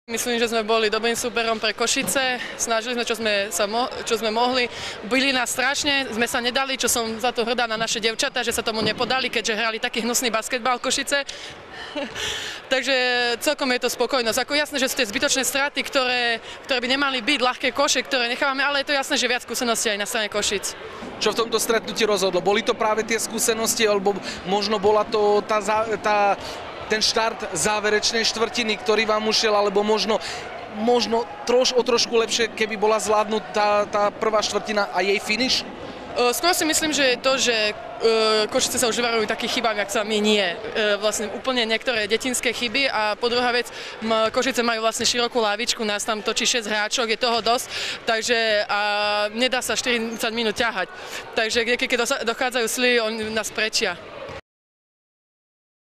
Myslím, že sme boli dobrým súperom pre Košice, snažili sme, čo sme mohli. Byli nás strašne, sme sa nedali, čo som za to hrdá na naše devčatá, že sa tomu nepodali, keďže hrali taký hnusný basketbal Košice. Takže celkom je to spokojnosť. Ako jasné, že sú tie zbytočné straty, ktoré by nemali byť, ľahké koše, ktoré nechávame, ale je to jasné, že viac skúseností aj na strane Košic. Čo v tomto stretnutí rozhodlo? Boli to práve tie skúsenosti, alebo možno bola to ten štart záverečnej štvrtiny, ktorý vám ušiel, alebo možno o trošku lepšie, keby bola zvládnutá tá prvá štvrtina a jej finish? Skôr si myslím, že je to, že Košice sa už vyvarujú takých chybám, jak sa my nie. Vlastne úplne niektoré detinské chyby a po druhá vec, Košice majú vlastne širokú lavičku, nás tam točí 6 hráčok, je toho dosť, takže nedá sa 40 minút ťahať. Takže keď dochádzajú sily, oni nás prečia.